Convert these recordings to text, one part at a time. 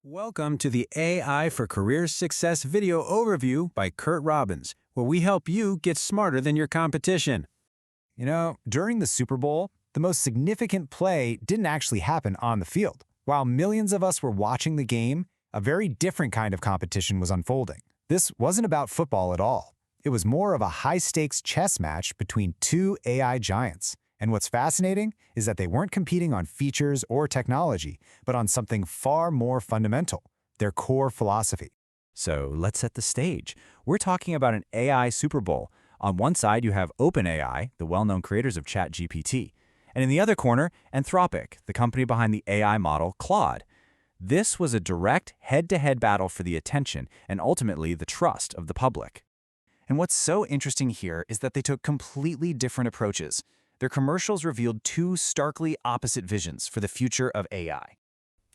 Welcome to the AI for Career Success video overview by Curt Robbins, where we help you get smarter than your competition. During the Super Bowl, the most significant play didn't actually happen on the field. While millions of us were watching the game, a very different kind of competition was unfolding. This wasn't about football at all. It was more of a high-stakes chess match between two AI giants. And what's fascinating is that they weren't competing on features or technology, but on something far more fundamental, their core philosophy. So let's set the stage. We're talking about an AI Super Bowl. On one side, you have OpenAI, the well-known creators of ChatGPT. And in the other corner, Anthropic, the company behind the AI model Claude. This was a direct head-to-head battle for the attention and ultimately the trust of the public. And what's so interesting here is that they took completely different approaches. Their commercials revealed two starkly opposite visions for the future of AI.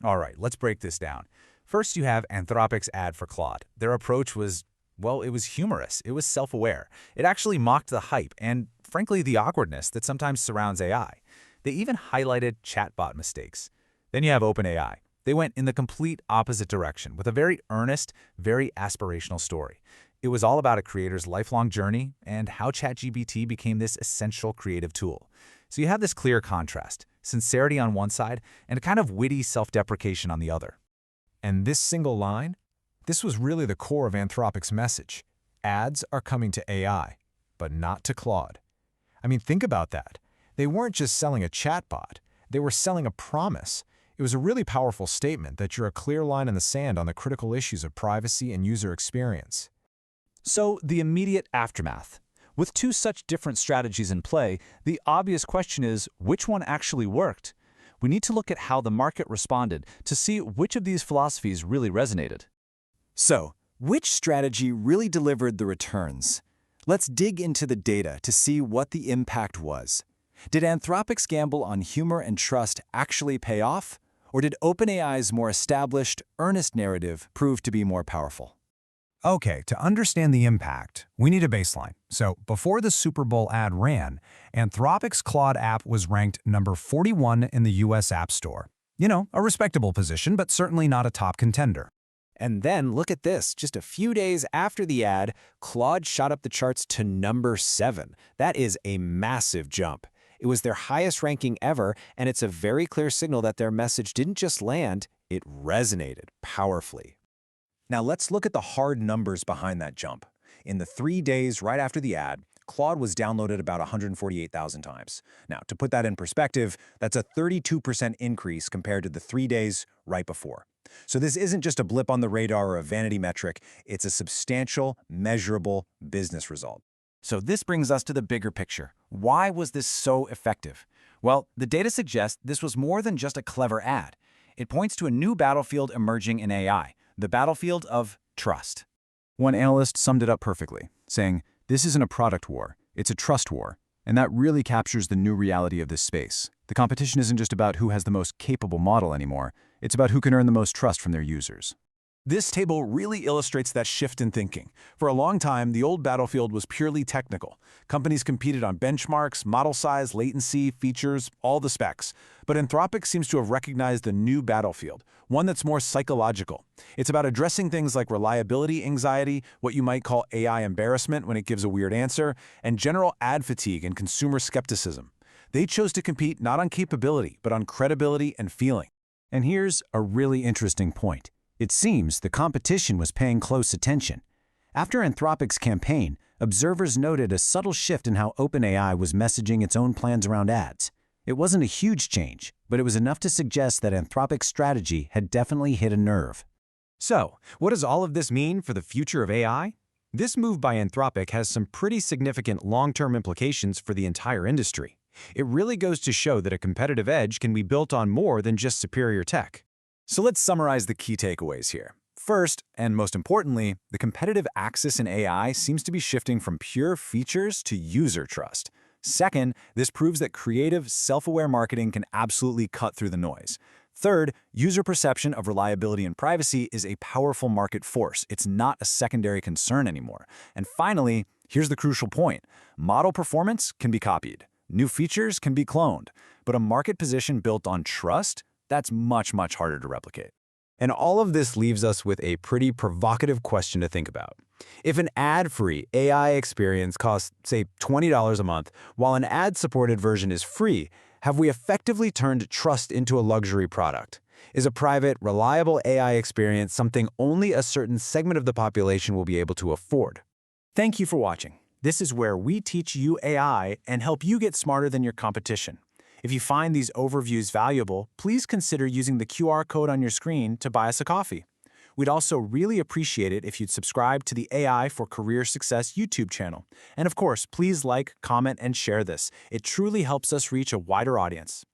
All right, let's break this down. First, you have Anthropic's ad for Claude. Their approach was, well, it was humorous. It was self-aware. It actually mocked the hype and, frankly, the awkwardness that sometimes surrounds AI. They even highlighted chatbot mistakes. Then you have OpenAI. They went in the complete opposite direction with a very earnest, very aspirational story. It was all about a creator's lifelong journey and how ChatGPT became this essential creative tool. So you have this clear contrast, sincerity on one side and a kind of witty self-deprecation on the other. And this single line? This was really the core of Anthropic's message. Ads are coming to AI, but not to Claude. I mean, think about that. They weren't just selling a chatbot. They were selling a promise. It was a really powerful statement that you're a clear line in the sand on the critical issues of privacy and user experience. So the immediate aftermath. With two such different strategies in play, the obvious question is, which one actually worked? We need to look at how the market responded to see which of these philosophies really resonated. So, which strategy really delivered the returns? Let's dig into the data to see what the impact was. Did Anthropic's gamble on humor and trust actually pay off? Or did OpenAI's more established, earnest narrative prove to be more powerful? Okay, to understand the impact, we need a baseline. So before the Super Bowl ad ran, Anthropic's Claude app was ranked number 41 in the US App Store. A respectable position, but certainly not a top contender. And then look at this. Just a few days after the ad, Claude shot up the charts to number 7. That is a massive jump. It was their highest ranking ever, and it's a very clear signal that their message didn't just land, it resonated powerfully. Now let's look at the hard numbers behind that jump. In the 3 days right after the ad, Claude was downloaded about 148,000 times. Now, to put that in perspective, that's a 32% increase compared to the 3 days right before. So this isn't just a blip on the radar or a vanity metric, it's a substantial, measurable business result. So this brings us to the bigger picture. Why was this so effective? Well, the data suggests this was more than just a clever ad. It points to a new battlefield emerging in AI. The battlefield of trust. One analyst summed it up perfectly, saying, "This isn't a product war, it's a trust war." And that really captures the new reality of this space. The competition isn't just about who has the most capable model anymore, it's about who can earn the most trust from their users. This table really illustrates that shift in thinking. For a long time, the old battlefield was purely technical. Companies competed on benchmarks, model size, latency, features, all the specs. But Anthropic seems to have recognized the new battlefield, one that's more psychological. It's about addressing things like reliability anxiety, what you might call AI embarrassment when it gives a weird answer, and general ad fatigue and consumer skepticism. They chose to compete not on capability, but on credibility and feeling. And here's a really interesting point. It seems the competition was paying close attention. After Anthropic's campaign, observers noted a subtle shift in how OpenAI was messaging its own plans around ads. It wasn't a huge change, but it was enough to suggest that Anthropic's strategy had definitely hit a nerve. So, what does all of this mean for the future of AI? This move by Anthropic has some pretty significant long-term implications for the entire industry. It really goes to show that a competitive edge can be built on more than just superior tech. So let's summarize the key takeaways here. First, and most importantly, the competitive axis in AI seems to be shifting from pure features to user trust. Second, this proves that creative, self-aware marketing can absolutely cut through the noise. Third, user perception of reliability and privacy is a powerful market force. It's not a secondary concern anymore. And finally, here's the crucial point. Model performance can be copied. New features can be cloned. But a market position built on trust, that's much, much harder to replicate. And all of this leaves us with a pretty provocative question to think about. If an ad-free AI experience costs, say, $20 a month, while an ad-supported version is free, have we effectively turned trust into a luxury product? Is a private, reliable AI experience something only a certain segment of the population will be able to afford? Thank you for watching. This is where we teach you AI and help you get smarter than your competition. If you find these overviews valuable, please consider using the QR code on your screen to buy us a coffee. We'd also really appreciate it if you'd subscribe to the AI for Career Success YouTube channel. And of course, please like, comment, and share this. It truly helps us reach a wider audience.